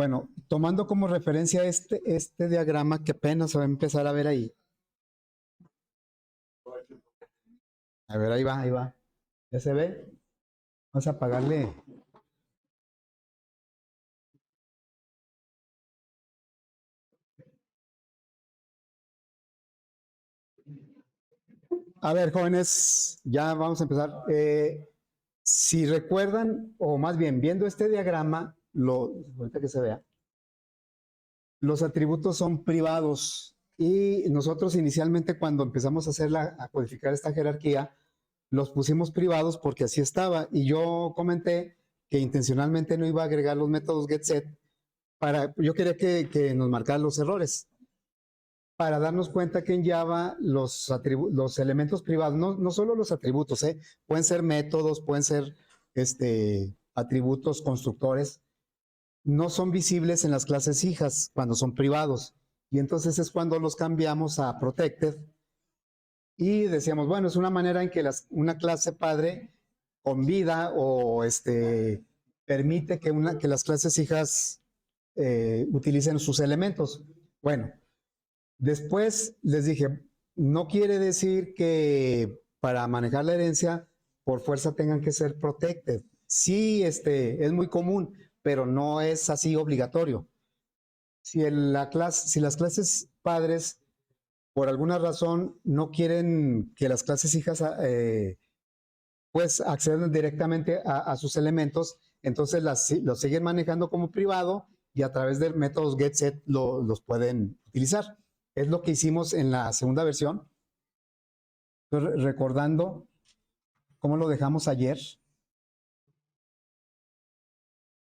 Bueno, tomando como referencia este diagrama que apenas se va a empezar a ver ahí. A ver, ahí va, ahí va. ¿Ya se ve? Vamos a apagarle. A ver, jóvenes, ya vamos a empezar. Si recuerdan, o más bien, viendo este diagrama, ahorita que se vea, los atributos son privados y nosotros inicialmente cuando empezamos a codificar esta jerarquía, los pusimos privados porque así estaba y yo comenté que intencionalmente no iba a agregar los métodos getSet yo quería que nos marcaran los errores para darnos cuenta que en Java los elementos privados, no solo los atributos, pueden ser métodos, pueden ser atributos constructores, no son visibles en las clases hijas cuando son privados. Y entonces es cuando los cambiamos a protected y decíamos, bueno, es una manera en que una clase padre convida o permite que las clases hijas utilicen sus elementos. Bueno, después les dije, no quiere decir que para manejar la herencia por fuerza tengan que ser protected. Sí, es muy común, pero no es así obligatorio. Si las clases padres por alguna razón no quieren que las clases hijas pues accedan directamente a sus elementos, entonces los siguen manejando como privado y a través de métodos getSet los pueden utilizar. Es lo que hicimos en la segunda versión. Recordando cómo lo dejamos ayer.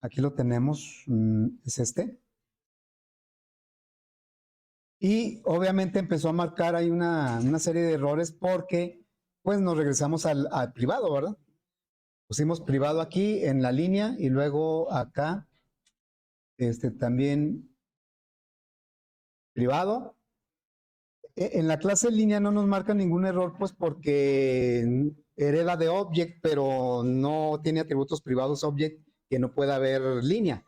Aquí lo tenemos, es este. Y obviamente empezó a marcar ahí una serie de errores porque pues nos regresamos al privado, ¿verdad? Pusimos privado aquí en la línea y luego acá también privado. En la clase en línea no nos marca ningún error pues porque hereda de object, pero no tiene atributos privados object que no pueda haber línea.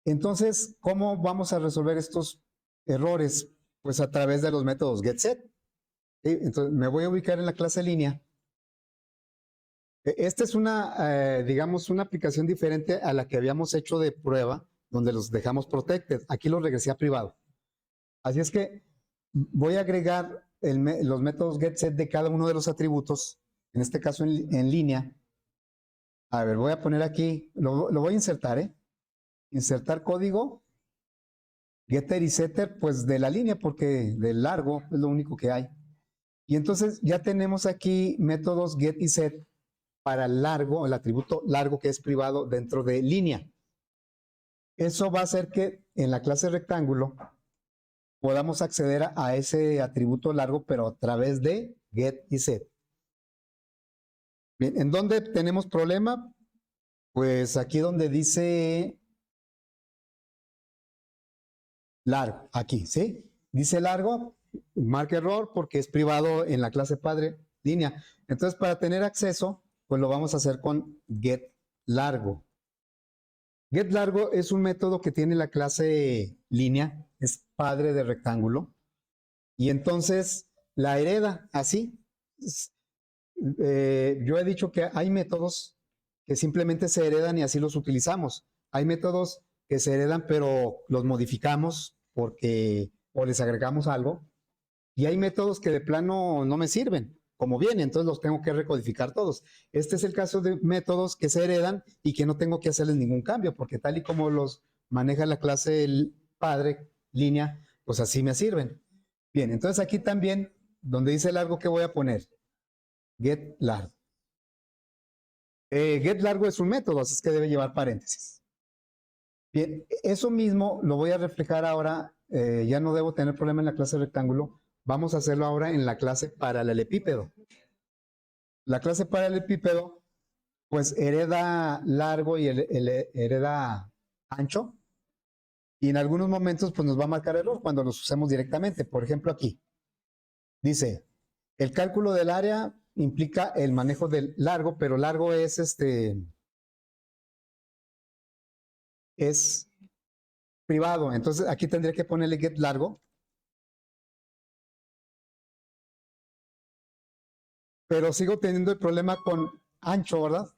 Entonces, ¿cómo vamos a resolver estos errores? Pues a través de los métodos getSet. ¿Sí? Entonces, me voy a ubicar en la clase línea. Esta es digamos, una aplicación diferente a la que habíamos hecho de prueba, donde los dejamos protected. Aquí los regresé a privado. Así es que voy a agregar los métodos getSet de cada uno de los atributos, en este caso en línea. A ver, voy a poner aquí, lo voy a insertar, Insertar código, getter y setter, pues de la línea, porque del largo es lo único que hay. Y entonces ya tenemos aquí métodos get y set para el largo, el atributo largo que es privado dentro de línea. Eso va a hacer que en la clase rectángulo podamos acceder a ese atributo largo, pero a través de get y set. Bien, ¿en dónde tenemos problema? Pues aquí donde dice largo, aquí, ¿sí? Dice largo, marca error porque es privado en la clase padre línea. Entonces, para tener acceso, pues lo vamos a hacer con get largo. Get largo es un método que tiene la clase línea, es padre de rectángulo, y entonces la hereda así. Yo he dicho que hay métodos que simplemente se heredan y así los utilizamos. Hay métodos que se heredan pero los modificamos o les agregamos algo. Y hay métodos que de plano no me sirven, como vienen, entonces los tengo que recodificar todos. Este es el caso de métodos que se heredan y que no tengo que hacerles ningún cambio, porque tal y como los maneja la clase el padre línea, pues así me sirven. Bien, entonces aquí también, donde dice largo, ¿qué voy a poner? Get largo. Get largo es un método, así es que debe llevar paréntesis. Bien, eso mismo lo voy a reflejar ahora, ya no debo tener problema en la clase rectángulo, vamos a hacerlo ahora en la clase paralelepípedo. La clase paralelepípedo, pues hereda largo y hereda ancho, y en algunos momentos pues nos va a marcar error cuando los usemos directamente. Por ejemplo aquí, dice, el cálculo del área implica el manejo del largo, pero largo es es privado. Entonces aquí tendría que ponerle get largo. Pero sigo teniendo el problema con ancho, ¿verdad?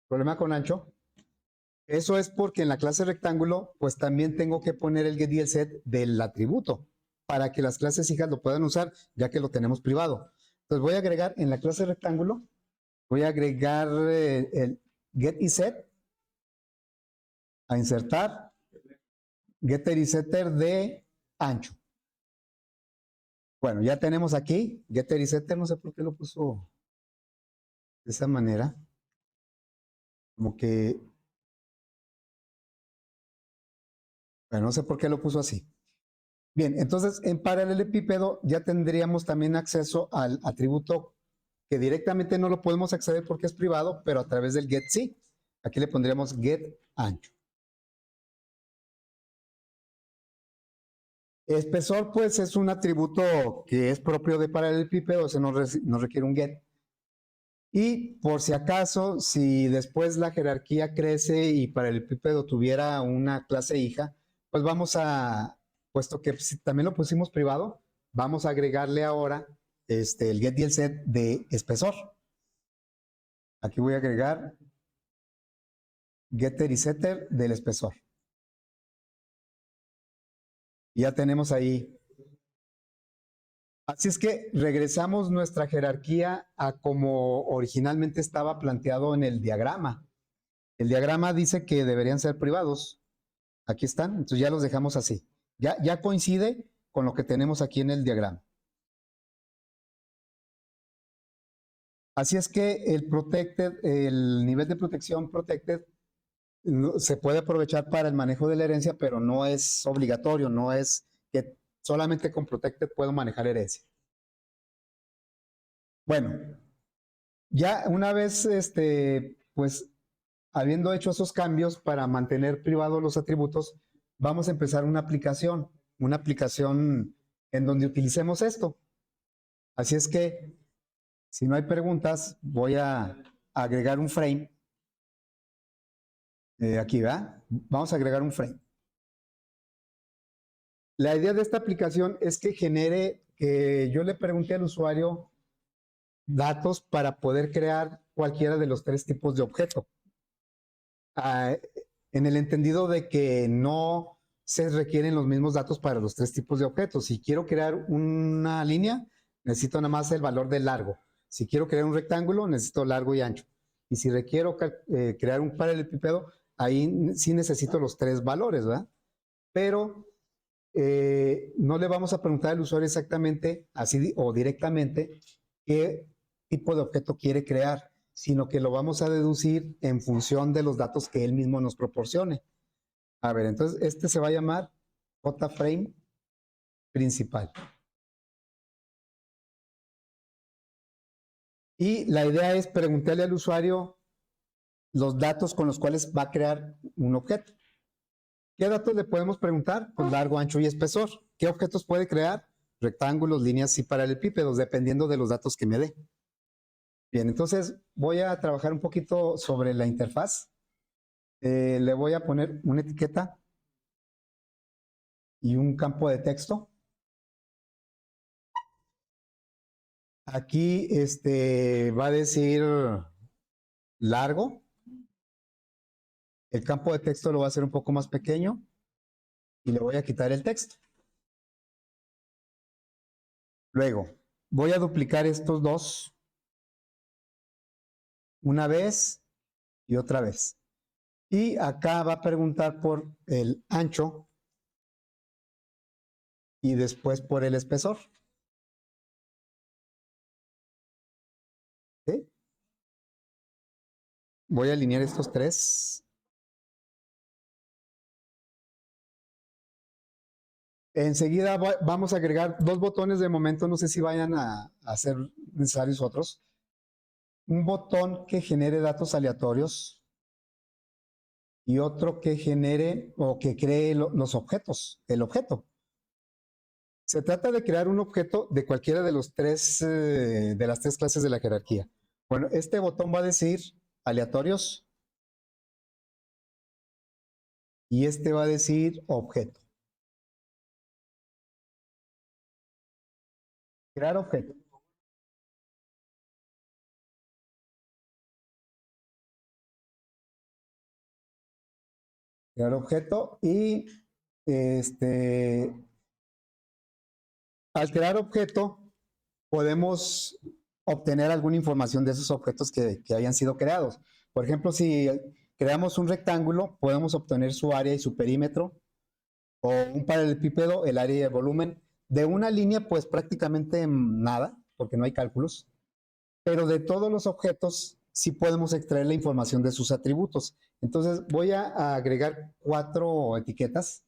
Problema con ancho. Eso es porque en la clase rectángulo, pues también tengo que poner el get y el set del atributo para que las clases hijas lo puedan usar, ya que lo tenemos privado. Entonces voy a agregar en la clase rectángulo, voy a agregar el get y set, a insertar getter y setter de ancho. Bueno, ya tenemos aquí getter y setter, no sé por qué lo puso de esa manera. Como que, bueno, no sé por qué lo puso así. Bien, entonces en paralelepípedo ya tendríamos también acceso al atributo que directamente no lo podemos acceder porque es privado, pero a través del get sí. Aquí le pondríamos get ancho. Espesor, pues, es un atributo que es propio de paralelepípedo, o sea, no requiere un get. Y por si acaso, si después la jerarquía crece y paralelepípedo tuviera una clase hija, pues vamos a, puesto que si también lo pusimos privado, vamos a agregarle ahora el get y el set de espesor. Aquí voy a agregar getter y setter del espesor. Y ya tenemos ahí. Así es que regresamos nuestra jerarquía a como originalmente estaba planteado en el diagrama. El diagrama dice que deberían ser privados. Aquí están, entonces ya los dejamos así. Ya coincide con lo que tenemos aquí en el diagrama. Así es que el protected, el nivel de protección protected se puede aprovechar para el manejo de la herencia, pero no es obligatorio, no es que solamente con protected puedo manejar herencia. Bueno, ya una vez, pues, habiendo hecho esos cambios para mantener privados los atributos, vamos a empezar una aplicación en donde utilicemos esto. Así es que, si no hay preguntas, voy a agregar un frame. Aquí, ¿verdad? Vamos a agregar un frame. La idea de esta aplicación es que genere, que yo le pregunte al usuario datos para poder crear cualquiera de los tres tipos de objeto. En el entendido de que no se requieren los mismos datos para los tres tipos de objetos. Si quiero crear una línea, necesito nada más el valor de largo. Si quiero crear un rectángulo, necesito largo y ancho. Y si requiero crear un paralelepípedo, ahí sí necesito los tres valores, ¿verdad? Pero no le vamos a preguntar al usuario exactamente, así o directamente, qué tipo de objeto quiere crear, sino que lo vamos a deducir en función de los datos que él mismo nos proporcione. A ver, entonces este se va a llamar JFrame principal. Y la idea es preguntarle al usuario los datos con los cuales va a crear un objeto. ¿Qué datos le podemos preguntar? Pues largo, ancho y espesor. ¿Qué objetos puede crear? Rectángulos, líneas y paralelepípedos, dependiendo de los datos que me dé. Bien, entonces voy a trabajar un poquito sobre la interfaz. Le voy a poner una etiqueta y un campo de texto. Aquí va a decir largo. El campo de texto lo voy a hacer un poco más pequeño y le voy a quitar el texto. Luego, voy a duplicar estos dos una vez y otra vez. Y acá va a preguntar por el ancho y después por el espesor. ¿Sí? Voy a alinear estos tres. Enseguida vamos a agregar dos botones de momento, no sé si vayan a ser necesarios otros. Un botón que genere datos aleatorios y otro que genere o que cree los objetos, el objeto. Se trata de crear un objeto de cualquiera de los tres, de las tres clases de la jerarquía. Bueno, este botón va a decir aleatorios y este va a decir objeto. Crear objeto. Crear objeto y al crear objeto podemos obtener alguna información de esos objetos que hayan sido creados. Por ejemplo, si creamos un rectángulo, podemos obtener su área y su perímetro, o un paralelepípedo, el área y el volumen. De una línea, pues prácticamente nada, porque no hay cálculos, pero de todos los objetos sí podemos extraer la información de sus atributos. Entonces voy a agregar 4 etiquetas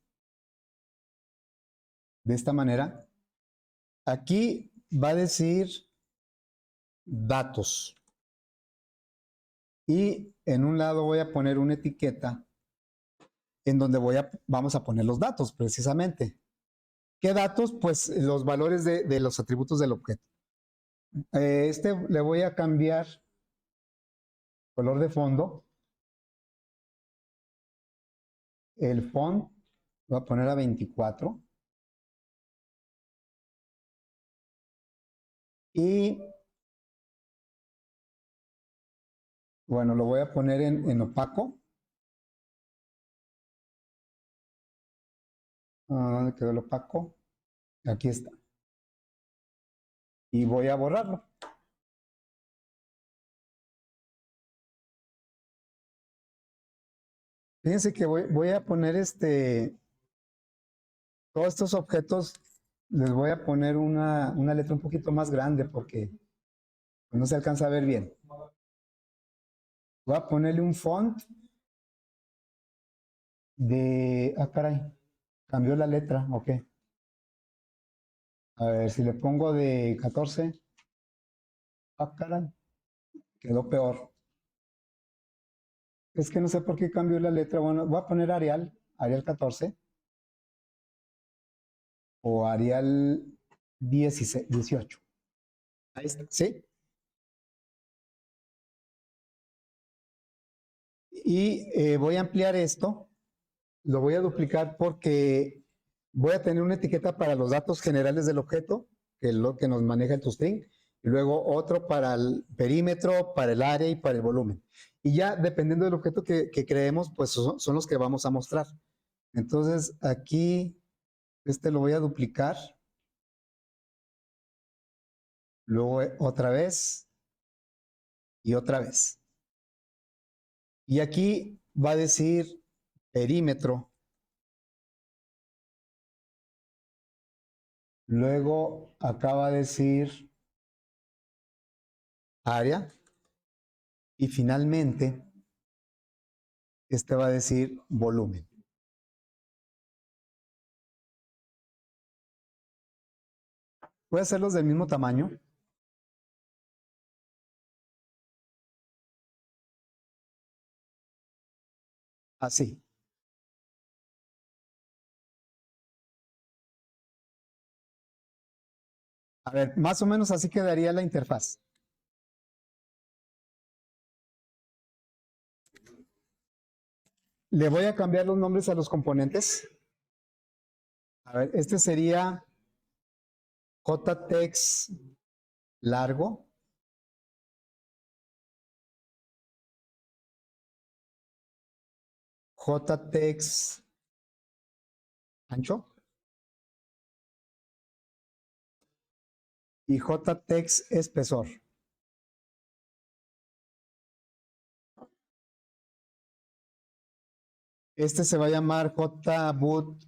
de esta manera. Aquí va a decir datos. Y en un lado voy a poner una etiqueta en donde vamos a poner los datos precisamente. ¿Qué datos? Pues los valores de los atributos del objeto. Le voy a cambiar color de fondo. El font lo voy a poner a 24. Y bueno, lo voy a poner en opaco. ¿Dónde quedó el opaco? Aquí está. Y voy a borrarlo. Fíjense que voy a poner todos estos objetos, les voy a poner una letra un poquito más grande porque no se alcanza a ver bien. Voy a ponerle un font caray, cambió la letra, ok. A ver, si le pongo de 14, caray, quedó peor. Es que no sé por qué cambió la letra. Bueno, voy a poner Arial 14 o Arial 16, 18. Ahí está, ¿sí? Y voy a ampliar esto, lo voy a duplicar porque voy a tener una etiqueta para los datos generales del objeto, que es lo que nos maneja el toString, y luego otro para el perímetro, para el área y para el volumen. Y ya dependiendo del objeto que creemos, pues son los que vamos a mostrar. Entonces aquí, lo voy a duplicar, luego otra vez y otra vez. Y aquí va a decir perímetro. Luego acá va a decir área. Y finalmente, va a decir volumen. Voy a hacerlos del mismo tamaño. Así. A ver, más o menos así quedaría la interfaz. Le voy a cambiar los nombres a los componentes. A ver, este sería JText largo. JText ancho. Y JText espesor. Este se va a llamar JBoot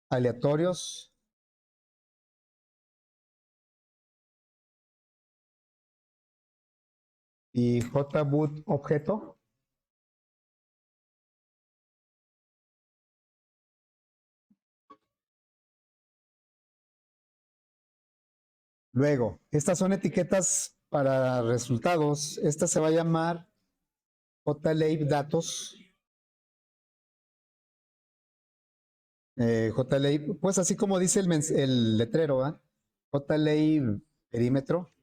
aleatorios. Y JBoot objeto. Luego, estas son etiquetas para resultados. Esta se va a llamar JLab datos. JLab, pues así como dice el letrero, ¿eh? JLab perímetro,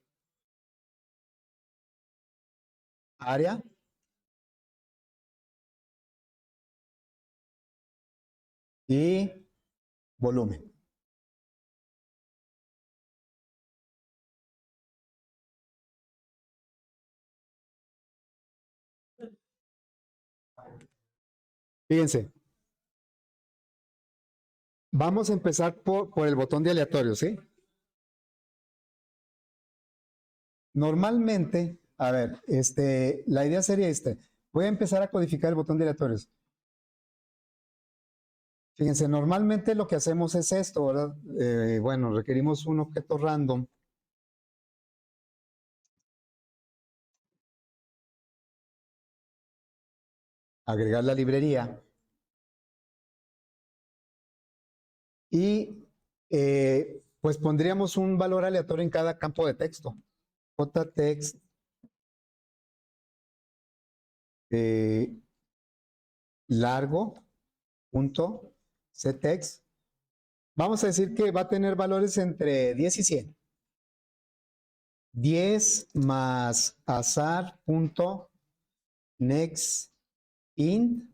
área y volumen. Fíjense, vamos a empezar por el botón de aleatorio, ¿sí? Normalmente, a ver, la idea sería esta. Voy a empezar a codificar el botón de aleatorios. Fíjense, normalmente lo que hacemos es esto, ¿verdad? Bueno, requerimos un objeto random. Agregar la librería. Y pues pondríamos un valor aleatorio en cada campo de texto. Jtext largo punto ctext. Vamos a decir que va a tener valores entre 10 y 100. 10 más azar punto next int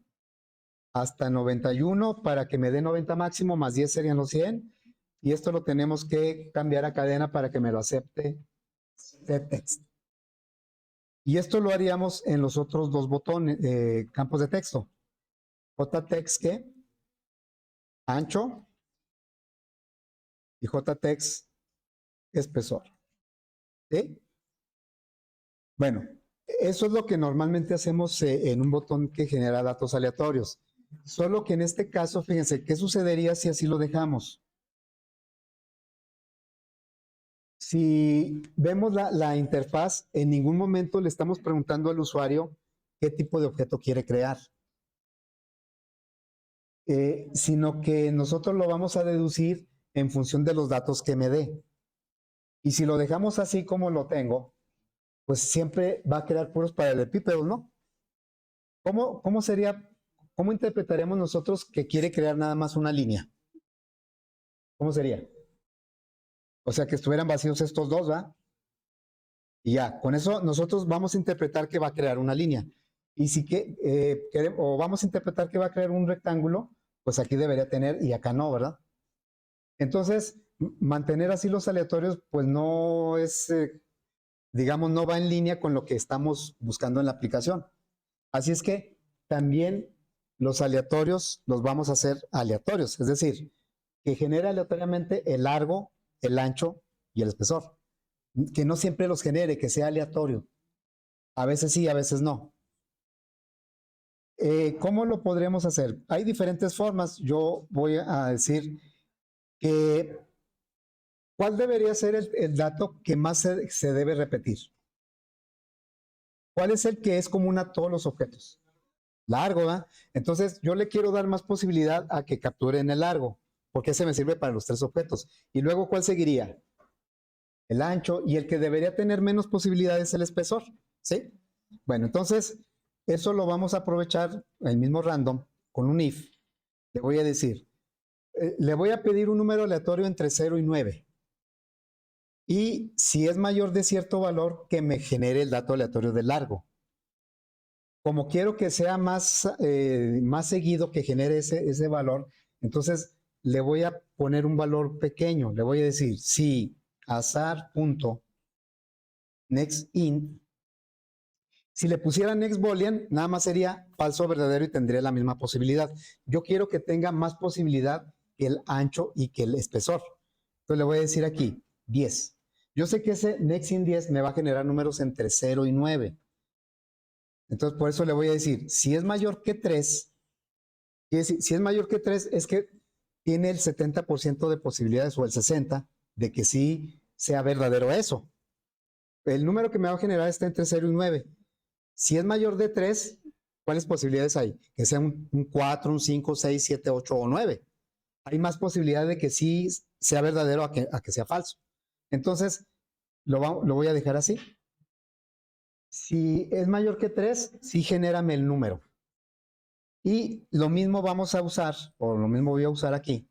hasta 91 para que me dé 90 máximo, más 10 serían los 100. Y esto lo tenemos que cambiar a cadena para que me lo acepte ctext. Y esto lo haríamos en los otros dos botones, campos de texto. Jtext que ancho y Jtext espesor. ¿Sí? Bueno, eso es lo que normalmente hacemos en un botón que genera datos aleatorios. Solo que en este caso, fíjense, ¿qué sucedería si así lo dejamos? Si vemos la interfaz, en ningún momento le estamos preguntando al usuario qué tipo de objeto quiere crear. Sino que nosotros lo vamos a deducir en función de los datos que me dé. Y si lo dejamos así como lo tengo, pues siempre va a crear puros paralelepípedos, ¿no? ¿Cómo sería, cómo interpretaríamos nosotros que quiere crear nada más una línea? ¿Cómo sería? O sea, que estuvieran vacíos estos dos, ¿va? Y ya, con eso nosotros vamos a interpretar que va a crear una línea. Y si o vamos a interpretar que va a crear un rectángulo, pues aquí debería tener y acá no, ¿verdad? Entonces, mantener así los aleatorios, pues no es, digamos, no va en línea con lo que estamos buscando en la aplicación. Así es que también los aleatorios los vamos a hacer aleatorios, es decir, que genere aleatoriamente el largo, el ancho y el espesor. Que no siempre los genere, que sea aleatorio. A veces sí, a veces no. ¿Cómo lo podríamos hacer? Hay diferentes formas. Yo voy a decir que ¿cuál debería ser el dato que más se debe repetir? ¿Cuál es el que es común a todos los objetos? Largo, ¿verdad? Entonces yo le quiero dar más posibilidad a que capturen el largo, porque ese me sirve para los tres objetos. Y luego, ¿cuál seguiría? El ancho, y el que debería tener menos posibilidades es el espesor, ¿sí? Bueno, entonces eso lo vamos a aprovechar, el mismo random, con un if. Le voy a decir, le voy a pedir un número aleatorio entre 0 y 9. Y si es mayor de cierto valor, que me genere el dato aleatorio de largo. Como quiero que sea más seguido que genere ese valor, entonces le voy a poner un valor pequeño. Le voy a decir, si azar.nextInt, si le pusiera nextBoolean, nada más sería falso o verdadero y tendría la misma posibilidad. Yo quiero que tenga más posibilidad que el ancho y que el espesor. Entonces le voy a decir aquí, 10. Yo sé que ese nextInt 10 me va a generar números entre 0 y 9. Entonces, por eso le voy a decir, si es mayor que 3, si es mayor que 3, es que tiene el 70% de posibilidades o el 60% de que sí sea verdadero eso. El número que me va a generar está entre 0 y 9. Si es mayor de 3, ¿cuáles posibilidades hay? Que sea un 4, un 5, 6, 7, 8 o 9. Hay más posibilidad de que sí sea verdadero a que sea falso. Entonces, lo voy a dejar así. Si es mayor que 3, sí genérame el número. Y lo mismo vamos a usar, o lo mismo voy a usar aquí,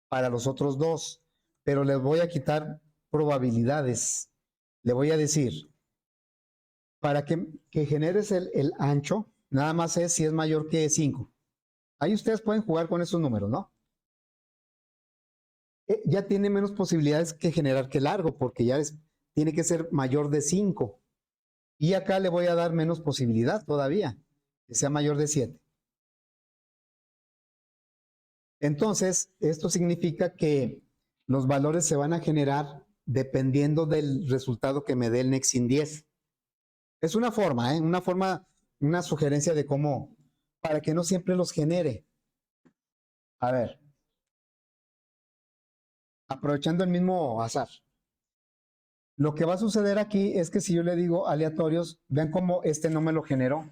para los otros dos, pero les voy a quitar probabilidades. Le voy a decir, para que generes el ancho, nada más es si es mayor que 5. Ahí ustedes pueden jugar con esos números, ¿no? ya tiene menos posibilidades que generar que largo, porque tiene que ser mayor de 5. Y acá le voy a dar menos posibilidad todavía, que sea mayor de 7. Entonces, esto significa que los valores se van a generar dependiendo del resultado que me dé el Nexin 10. Es una forma, una sugerencia de cómo, para que no siempre los genere. A ver, aprovechando el mismo azar. Lo que va a suceder aquí es que si yo le digo aleatorios, vean cómo este no me lo generó.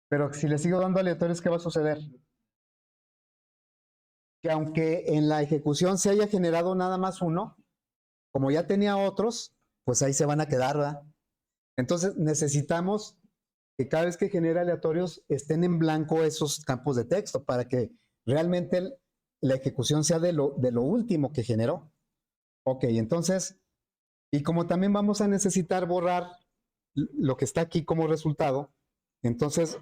Pero si le sigo dando aleatorios, ¿qué va a suceder? Que aunque en la ejecución se haya generado nada más uno, como ya tenía otros, pues ahí se van a quedar, ¿verdad? Entonces necesitamos que cada vez que genere aleatorios estén en blanco esos campos de texto para que realmente la ejecución sea de lo último que generó. Ok, entonces, y como también vamos a necesitar borrar lo que está aquí como resultado, entonces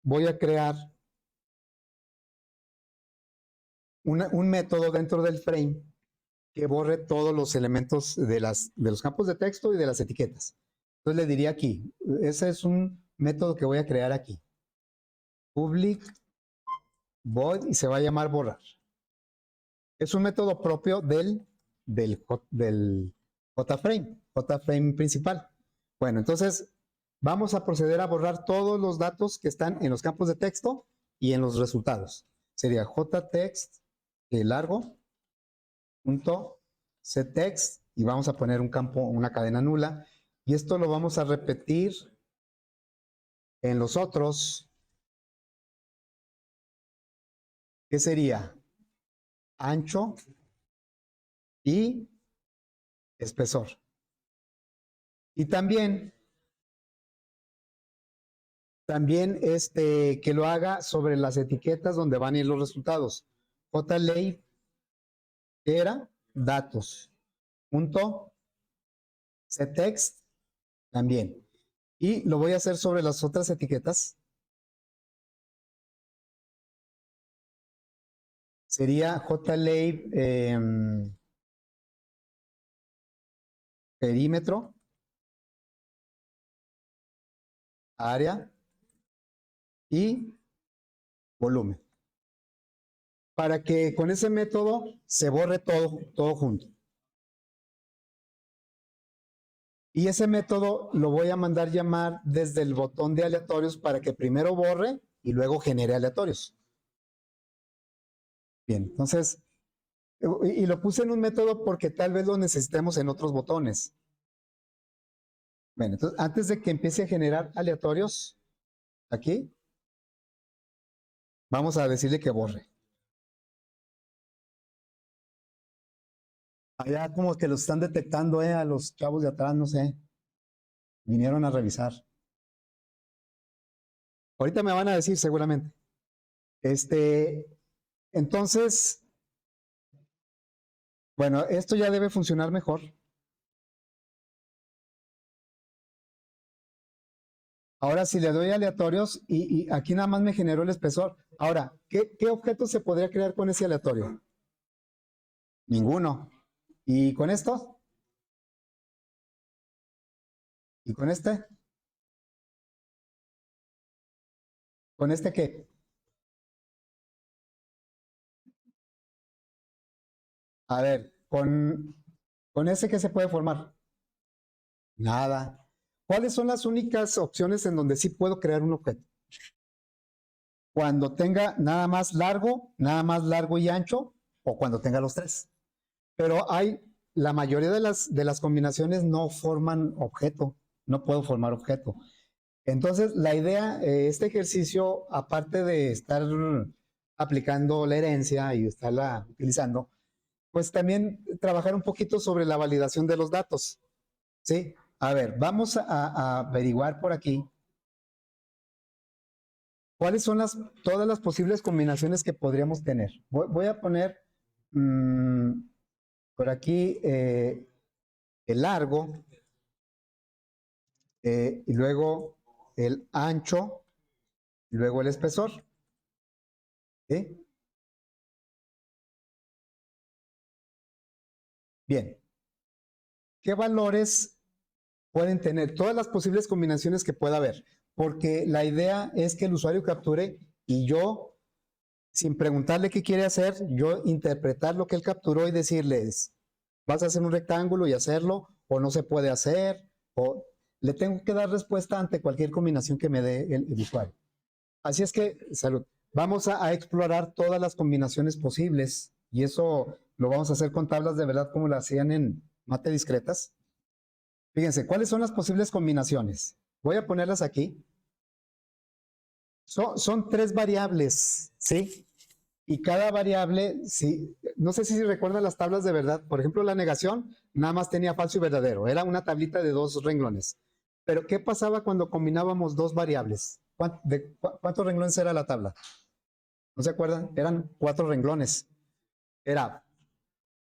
voy a crear un método dentro del frame que borre todos los elementos de los campos de texto y de las etiquetas. Entonces le diría aquí, ese es un método que voy a crear aquí. Public void y se va a llamar borrar. Es un método propio del JFrame principal. Bueno, entonces vamos a proceder a borrar todos los datos que están en los campos de texto y en los resultados. Sería jtext largo punto ctext y vamos a poner un campo, una cadena nula y esto lo vamos a repetir en los otros, que sería ancho y espesor. Y también que lo haga sobre las etiquetas donde van a ir los resultados. JLay era datos. Punto ctext también. Y lo voy a hacer sobre las otras etiquetas. Sería JLay perímetro, área y volumen. Para que con ese método se borre todo junto. Y ese método lo voy a mandar llamar desde el botón de aleatorios para que primero borre y luego genere aleatorios. Bien, entonces, y lo puse en un método porque tal vez lo necesitemos en otros botones. Bueno, entonces antes de que empiece a generar aleatorios, aquí, vamos a decirle que borre. Allá como que lo están detectando, a los chavos de atrás, no sé. Vinieron a revisar. Ahorita me van a decir seguramente. Entonces, bueno, esto ya debe funcionar mejor. Ahora si le doy aleatorios y aquí nada más me generó el espesor. Ahora, ¿qué objeto se podría crear con ese aleatorio? Ninguno. ¿Y con esto? ¿Y con este? ¿Con este qué? A ver, con ese qué se puede formar. Nada. ¿Cuáles son las únicas opciones en donde sí puedo crear un objeto? Cuando tenga nada más largo y ancho, o cuando tenga los tres. Pero la mayoría de las combinaciones no forman objeto, no puedo formar objeto. Entonces, la idea, este ejercicio, aparte de estar aplicando la herencia y estarla utilizando, pues también trabajar un poquito sobre la validación de los datos. ¿Sí? A ver, vamos a averiguar por aquí cuáles son todas las posibles combinaciones que podríamos tener. Voy a poner por aquí el largo y luego el ancho y luego el espesor. ¿Sí? Bien, ¿qué valores pueden tener? Todas las posibles combinaciones que pueda haber, porque la idea es que el usuario capture y yo, sin preguntarle qué quiere hacer, yo interpretar lo que él capturó y decirles, vas a hacer un rectángulo y hacerlo, o no se puede hacer, o le tengo que dar respuesta ante cualquier combinación que me dé el usuario. Así es que, salud, vamos a explorar todas las combinaciones posibles y eso lo vamos a hacer con tablas de verdad como lo hacían en mate discretas. Fíjense, ¿cuáles son las posibles combinaciones? Voy a ponerlas aquí. Son tres variables, ¿sí? Y cada variable, sí, no sé si recuerdan las tablas de verdad. Por ejemplo, la negación nada más tenía falso y verdadero. Era una tablita de dos renglones. Pero, ¿qué pasaba cuando combinábamos dos variables? ¿Cuántos renglones era la tabla? ¿No se acuerdan? Eran 4 renglones. Era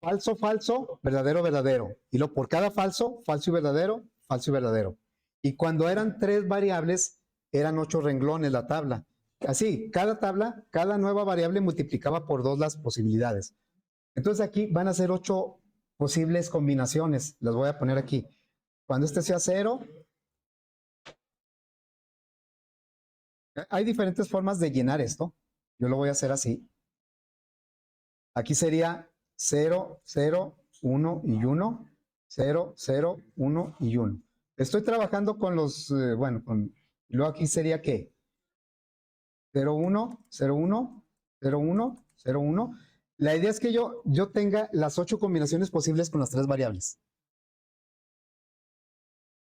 falso, falso, verdadero, verdadero. Y luego por cada falso, falso y verdadero, falso y verdadero. Y cuando eran 3 variables, eran 8 renglones la tabla. Así, cada tabla, cada nueva variable multiplicaba por 2 las posibilidades. Entonces aquí van a ser 8 posibles combinaciones. Las voy a poner aquí. Cuando este sea 0, hay diferentes formas de llenar esto. Yo lo voy a hacer así. Aquí sería 0, 0, 1 y 1, 0, 0, 1 y 1. Estoy trabajando con los, bueno, luego aquí sería ¿qué? 0, 1, 0, 1, 0, 1, 0, 1. La idea es que yo tenga las 8 combinaciones posibles con las 3 variables.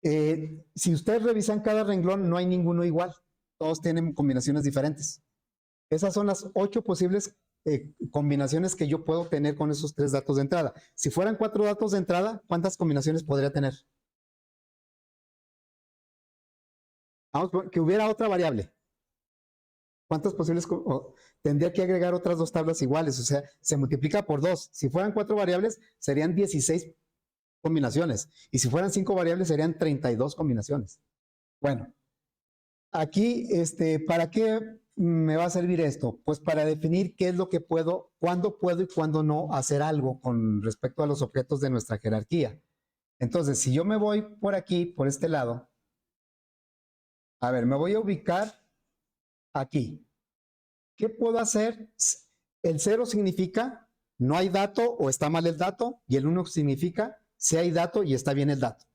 Si ustedes revisan cada renglón, no hay ninguno igual. Todos tienen combinaciones diferentes. Esas son las 8 posibles combinaciones que yo puedo tener con esos 3 datos de entrada. Si fueran 4 datos de entrada, ¿cuántas combinaciones podría tener? Vamos, que hubiera otra variable. ¿Cuántas posibles? Tendría que agregar otras 2 tablas iguales, o sea, se multiplica por 2. Si fueran 4 variables, serían 16 combinaciones. Y si fueran 5 variables, serían 32 combinaciones. Bueno, aquí, ¿para qué me va a servir esto? Pues para definir qué es lo que puedo, cuándo puedo y cuándo no hacer algo con respecto a los objetos de nuestra jerarquía. Entonces, si yo me voy por aquí, por este lado, a ver, me voy a ubicar aquí. ¿Qué puedo hacer? El 0 significa no hay dato o está mal el dato, y el 1 significa si hay dato y está bien el dato.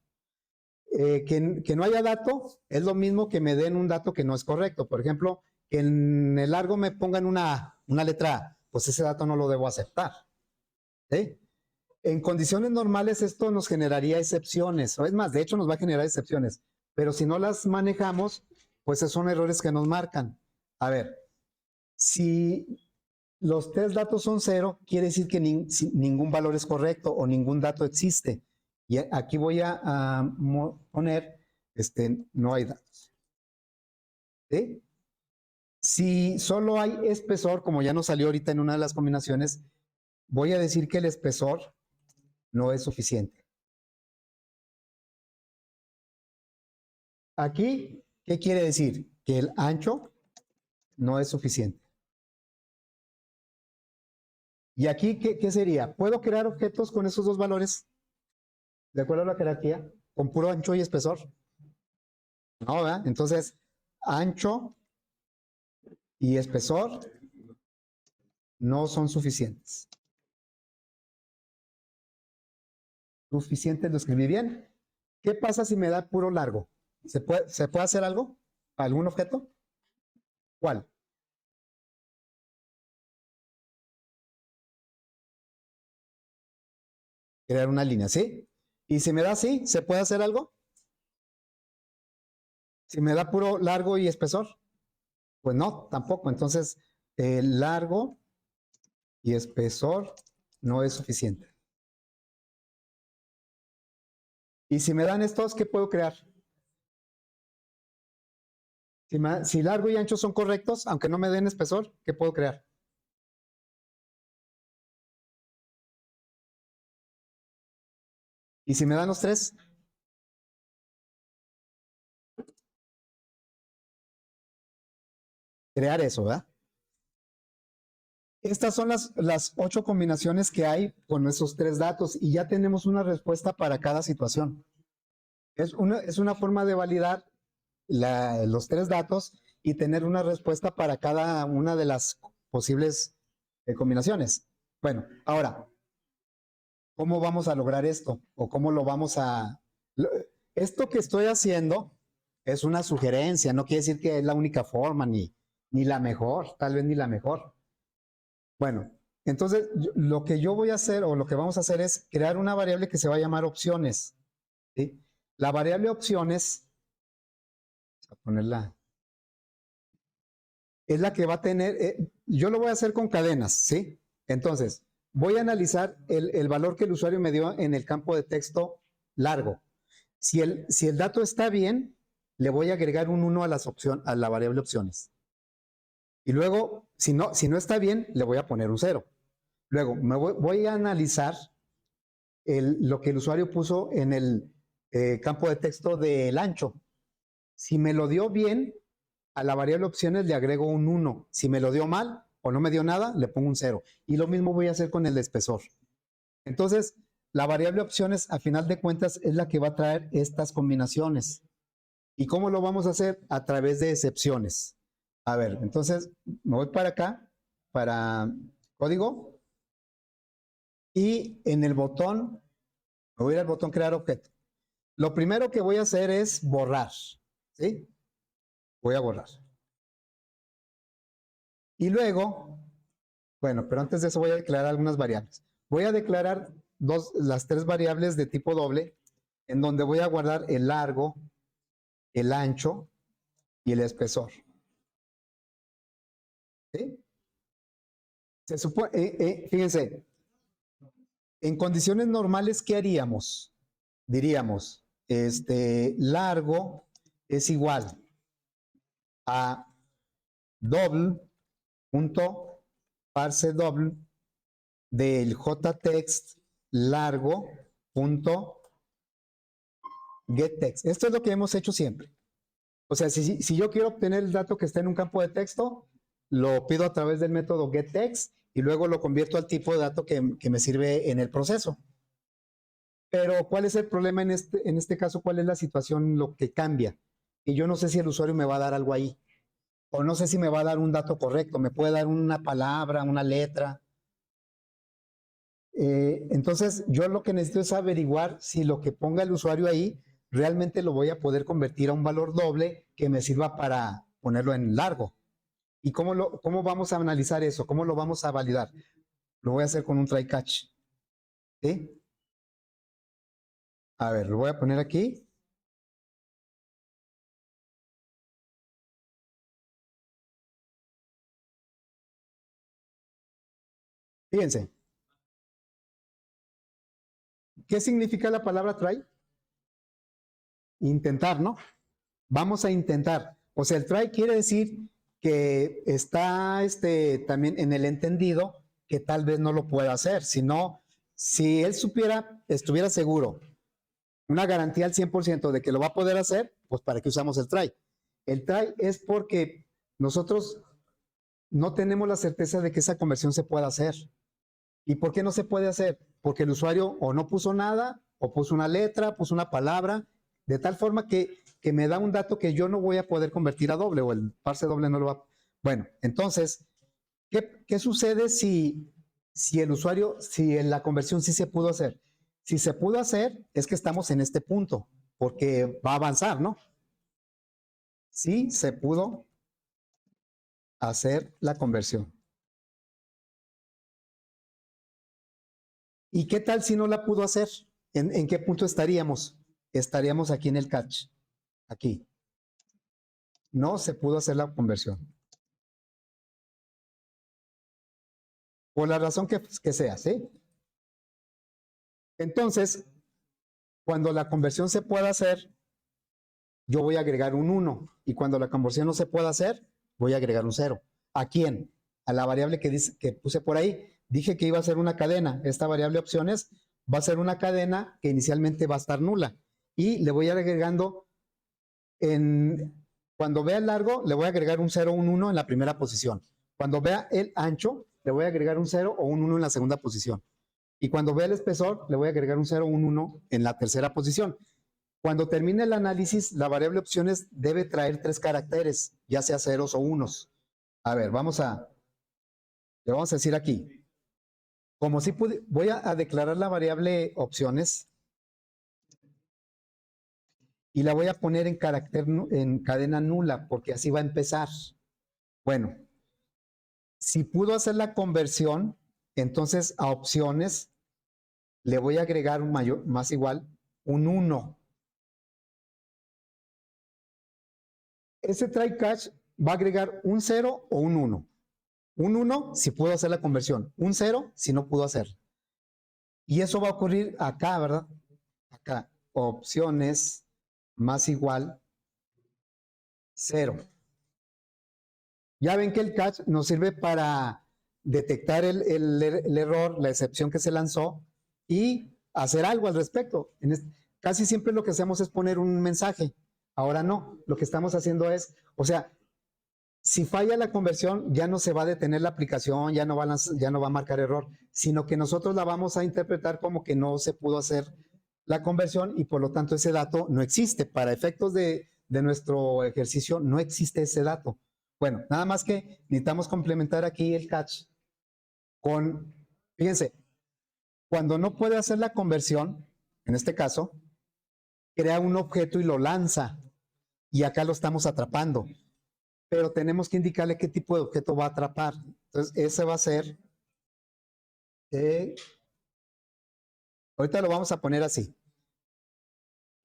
Que no haya dato es lo mismo que me den un dato que no es correcto. Por ejemplo, que en el largo me pongan una letra A, pues ese dato no lo debo aceptar. ¿Sí? En condiciones normales esto nos generaría excepciones, o es más, de hecho nos va a generar excepciones, pero si no las manejamos, pues esos son errores que nos marcan. A ver, si los 3 datos son 0, quiere decir que ningún valor es correcto o ningún dato existe. Y aquí voy a poner, no hay datos. ¿Sí? Si solo hay espesor, como ya nos salió ahorita en una de las combinaciones, voy a decir que el espesor no es suficiente. Aquí, ¿qué quiere decir? Que el ancho no es suficiente. Y aquí, ¿qué sería? ¿Puedo crear objetos con esos dos valores? ¿De acuerdo a la jerarquía? ¿Con puro ancho y espesor? No, ¿verdad? Entonces, ancho y espesor no son suficientes. Suficientes, lo escribí bien. ¿Qué pasa si me da puro largo? ¿Se puede hacer algo? ¿Algún objeto? ¿Cuál? Crear una línea, ¿sí? Y si me da así, ¿se puede hacer algo? Si me da puro largo y espesor, pues no, tampoco. Entonces, largo y espesor no es suficiente. Y si me dan estos, ¿qué puedo crear? Si largo y ancho son correctos, aunque no me den espesor, ¿qué puedo crear? Y si me dan los tres, crear eso, ¿verdad? Estas son las 8 combinaciones que hay con nuestros 3 datos y ya tenemos una respuesta para cada situación. Es una forma de validar los 3 datos y tener una respuesta para cada una de las posibles combinaciones. Bueno, ahora, ¿cómo vamos a lograr esto? ¿O cómo lo vamos a...? Esto que estoy haciendo es una sugerencia, no quiere decir que es la única forma, ni la mejor, tal vez ni la mejor. Bueno, entonces lo que yo voy a hacer o lo que vamos a hacer es crear una variable que se va a llamar opciones. ¿Sí? La variable opciones, vamos a ponerla, es la que va a tener, yo lo voy a hacer con cadenas, ¿sí? Entonces, voy a analizar el valor que el usuario me dio en el campo de texto largo. Si el dato está bien, le voy a agregar un 1 a la variable opciones. Y luego, si no está bien, le voy a poner un 0. Luego, voy a analizar lo que el usuario puso en el campo de texto del ancho. Si me lo dio bien, a la variable opciones le agrego un 1. Si me lo dio mal o no me dio nada, le pongo un 0. Y lo mismo voy a hacer con el espesor. Entonces, la variable opciones, a final de cuentas, es la que va a traer estas combinaciones. ¿Y cómo lo vamos a hacer? A través de excepciones. A ver, entonces me voy para acá, para código, y en el botón, me voy a ir al botón crear objeto. Lo primero que voy a hacer es borrar, ¿sí? Voy a borrar. Y luego, bueno, pero antes de eso voy a declarar algunas variables. Voy a declarar las 3 variables de tipo doble, en donde voy a guardar el largo, el ancho y el espesor. ¿Sí? Se supone, fíjense, en condiciones normales, ¿qué haríamos? Diríamos, largo es igual a doble punto parse doble del jtext largo punto getText. Esto es lo que hemos hecho siempre. O sea, si yo quiero obtener el dato que está en un campo de texto, lo pido a través del método getText y luego lo convierto al tipo de dato que me sirve en el proceso. Pero ¿cuál es el problema en este caso? ¿Cuál es la situación, lo que cambia? Y yo no sé si el usuario me va a dar algo ahí, o no sé si me va a dar un dato correcto, me puede dar una palabra, una letra. Entonces, yo lo que necesito es averiguar si lo que ponga el usuario ahí realmente lo voy a poder convertir a un valor doble que me sirva para ponerlo en largo. ¿Y cómo vamos a analizar eso? ¿Cómo lo vamos a validar? Lo voy a hacer con un try catch. ¿Sí? A ver, lo voy a poner aquí. Fíjense. ¿Qué significa la palabra try? Intentar, ¿no? Vamos a intentar. O sea, el try quiere decir que está también en el entendido que tal vez no lo pueda hacer. Si él estuviera seguro, una garantía al 100% de que lo va a poder hacer, pues ¿para qué usamos el try? El try es porque nosotros no tenemos la certeza de que esa conversión se pueda hacer. ¿Y por qué no se puede hacer? Porque el usuario o no puso nada, o puso una letra, puso una palabra, de tal forma que me da un dato que yo no voy a poder convertir a doble, o el parse doble no lo va. Bueno, entonces, ¿qué sucede si la conversión sí se pudo hacer? Si se pudo hacer, es que estamos en este punto, porque va a avanzar, ¿no? Sí se pudo hacer la conversión. ¿Y qué tal si no la pudo hacer? ¿En qué punto estaríamos? Estaríamos aquí en el catch. Aquí. No se pudo hacer la conversión. Por la razón que sea, ¿sí? Entonces, cuando la conversión se pueda hacer, yo voy a agregar un 1. Y cuando la conversión no se pueda hacer, voy a agregar un 0. ¿A quién? A la variable que puse por ahí. Dije que iba a ser una cadena. Esta variable opciones va a ser una cadena que inicialmente va a estar nula. Y le voy a ir agregando cuando vea el largo, le voy a agregar un 0, un 1 en la primera posición. Cuando vea el ancho, le voy a agregar un 0 o un 1 en la segunda posición. Y cuando vea el espesor, le voy a agregar un 0 o un 1 en la tercera posición. Cuando termine el análisis, la variable opciones debe traer 3 caracteres, ya sea ceros o unos. A ver, le vamos a decir aquí. Como si voy a declarar la variable opciones y la voy a poner en cadena nula, porque así va a empezar. Bueno, si pudo hacer la conversión, entonces a opciones le voy a agregar un más igual, un 1. Ese try catch va a agregar un 0 o un 1. Un 1 si pudo hacer la conversión, un 0 si no pudo hacer. Y eso va a ocurrir acá, ¿verdad? Acá, opciones más igual 0. Ya ven que el catch nos sirve para detectar el error, la excepción que se lanzó y hacer algo al respecto. Casi siempre lo que hacemos es poner un mensaje. Ahora no, lo que estamos haciendo es, o sea, si falla la conversión, ya no se va a detener la aplicación, ya no va a marcar error, sino que nosotros la vamos a interpretar como que no se pudo hacer la conversión y por lo tanto ese dato no existe. Para efectos de nuestro ejercicio no existe ese dato. Bueno, nada más que necesitamos complementar aquí el catch con, fíjense, cuando no puede hacer la conversión, en este caso, crea un objeto y lo lanza y acá lo estamos atrapando. Pero tenemos que indicarle qué tipo de objeto va a atrapar. Entonces, ese va a ser, ahorita lo vamos a poner así.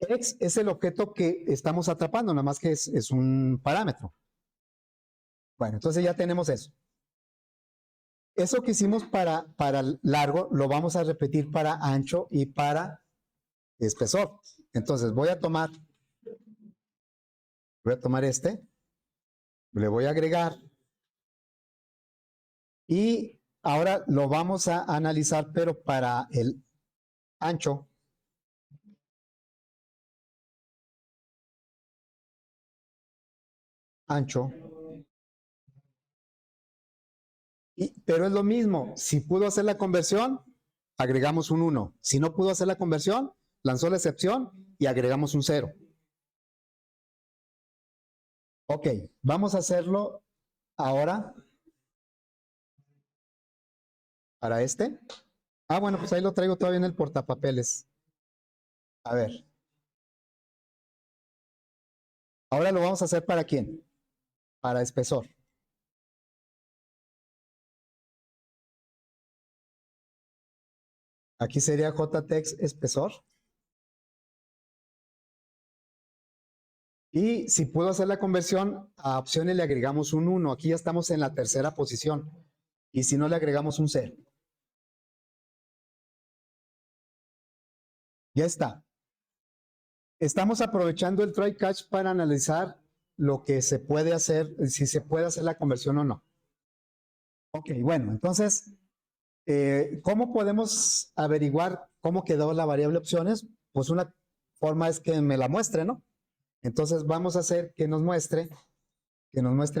X es el objeto que estamos atrapando, nada más que es un parámetro. Bueno, entonces ya tenemos eso. Eso que hicimos para largo, lo vamos a repetir para ancho y para espesor. Entonces, voy a tomar este, le voy a agregar y ahora lo vamos a analizar, pero para el ancho. Pero es lo mismo, si pudo hacer la conversión, agregamos un 1. Si no pudo hacer la conversión, lanzó la excepción y agregamos un 0. Ok, vamos a hacerlo ahora para este. Ah, bueno, pues ahí lo traigo todavía en el portapapeles. A ver. Ahora lo vamos a hacer ¿para quién? Para espesor. Aquí sería JText espesor. Y si puedo hacer la conversión, a opciones le agregamos un 1. Aquí ya estamos en la tercera posición. Y si no, le agregamos un 0. Ya está. Estamos aprovechando el try catch para analizar lo que se puede hacer, si se puede hacer la conversión o no. Ok, bueno, entonces, ¿cómo podemos averiguar cómo quedó la variable opciones? Pues una forma es que me la muestre, ¿no? Entonces vamos a hacer que nos muestre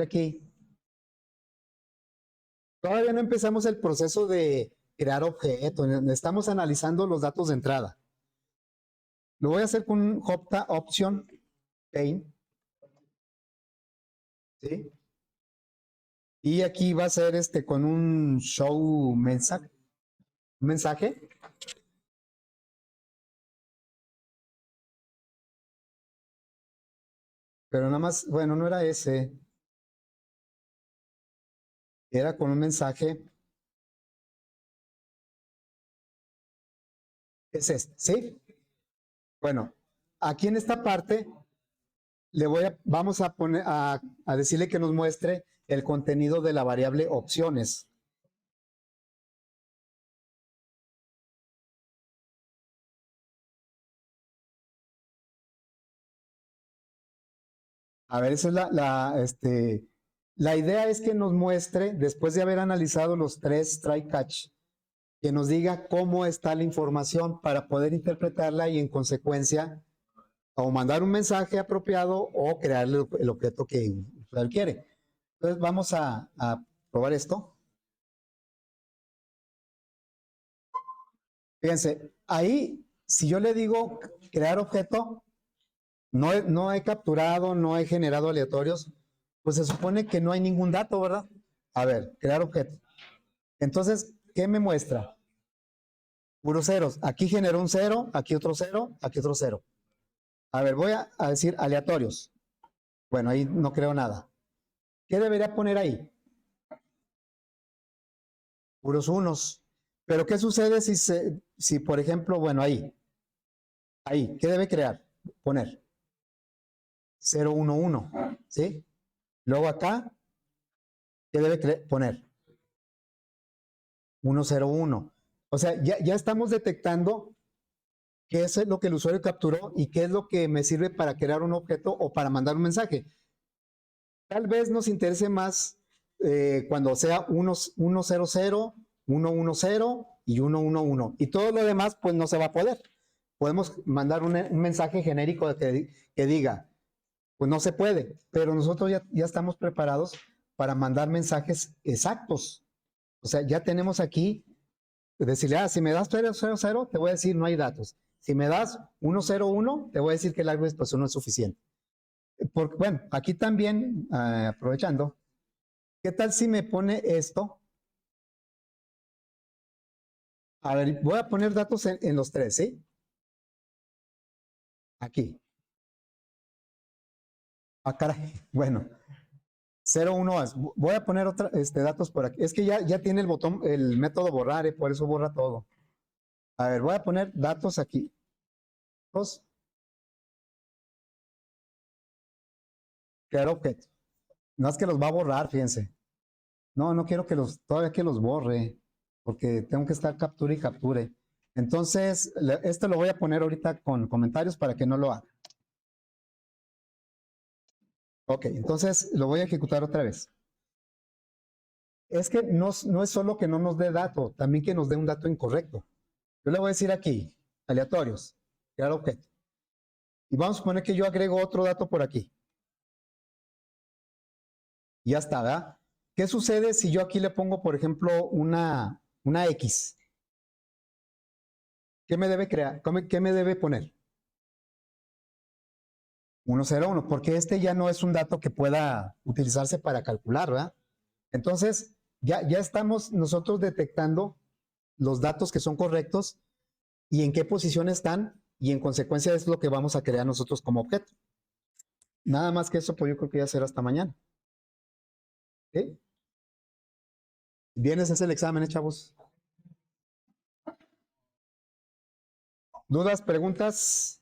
aquí. Todavía no empezamos el proceso de crear objetos, estamos analizando los datos de entrada. Lo voy a hacer con un option pane, ¿sí? Y aquí va a ser con un show mensaje. Pero nada más, bueno, no era ese. Era con un mensaje. Es este, ¿sí? Bueno, aquí en esta parte vamos a poner a decirle que nos muestre el contenido de la variable opciones. A ver, esa es la idea es que nos muestre, después de haber analizado los 3 try catch, que nos diga cómo está la información para poder interpretarla y en consecuencia o mandar un mensaje apropiado o crear el objeto que quiere. Entonces vamos a probar esto. Fíjense, ahí, si yo le digo crear objeto, no he capturado, no he generado aleatorios, pues se supone que no hay ningún dato, ¿verdad? A ver, crear objeto. Entonces, ¿qué me muestra? Puros ceros. Aquí generó un cero, aquí otro cero, aquí otro cero. A ver, voy a decir aleatorios. Bueno, ahí no creo nada. ¿Qué debería poner ahí? Puros unos. Pero ¿qué sucede si por ejemplo, bueno, ahí, ¿qué debe crear? Poner 0, 1, 1, ¿sí? Luego acá, ¿qué debe poner? 1, 0, 1. O sea, ya estamos detectando qué es lo que el usuario capturó y qué es lo que me sirve para crear un objeto o para mandar un mensaje. Tal vez nos interese más cuando sea 1, 0, 0, 1, 1, 0 y 1, 1, 1. Y todo lo demás, pues no se va a poder. Podemos mandar un mensaje genérico que diga, pues no se puede, pero nosotros ya estamos preparados para mandar mensajes exactos. O sea, ya tenemos aquí, decirle, si me das 0, 0, 0, te voy a decir no hay datos. Si me das 1, 0, 1, te voy a decir que el largo de expresión no es suficiente. Porque, bueno, aquí también, aprovechando, ¿qué tal si me pone esto? A ver, voy a poner datos en los tres, ¿sí? Aquí. Ah, caray. Bueno, 0, 1 más. Voy a poner datos por aquí. Es que ya tiene el botón, el método borrar, por eso borra todo. A ver, voy a poner datos aquí. Dos, crear objeto. No es que los va a borrar, fíjense. No quiero todavía que los borre, porque tengo que estar capture y capture. Entonces, esto lo voy a poner ahorita con comentarios para que no lo haga. Ok, entonces lo voy a ejecutar otra vez. Es que no es solo que no nos dé dato, también que nos dé un dato incorrecto. Yo le voy a decir aquí, aleatorios, crear objeto. Y vamos a poner que yo agrego otro dato por aquí. Y ya está, ¿verdad? ¿Qué sucede si yo aquí le pongo, por ejemplo, una X? ¿Qué me debe crear? ¿Qué me debe poner? 101, porque este ya no es un dato que pueda utilizarse para calcular, ¿verdad? Entonces, ya estamos nosotros detectando los datos que son correctos y en qué posición están, y en consecuencia es lo que vamos a crear nosotros como objeto. Nada más que eso, pues yo creo que ya será hasta mañana. ¿Sí? Vienes a hacer el examen, chavos. ¿Dudas, preguntas?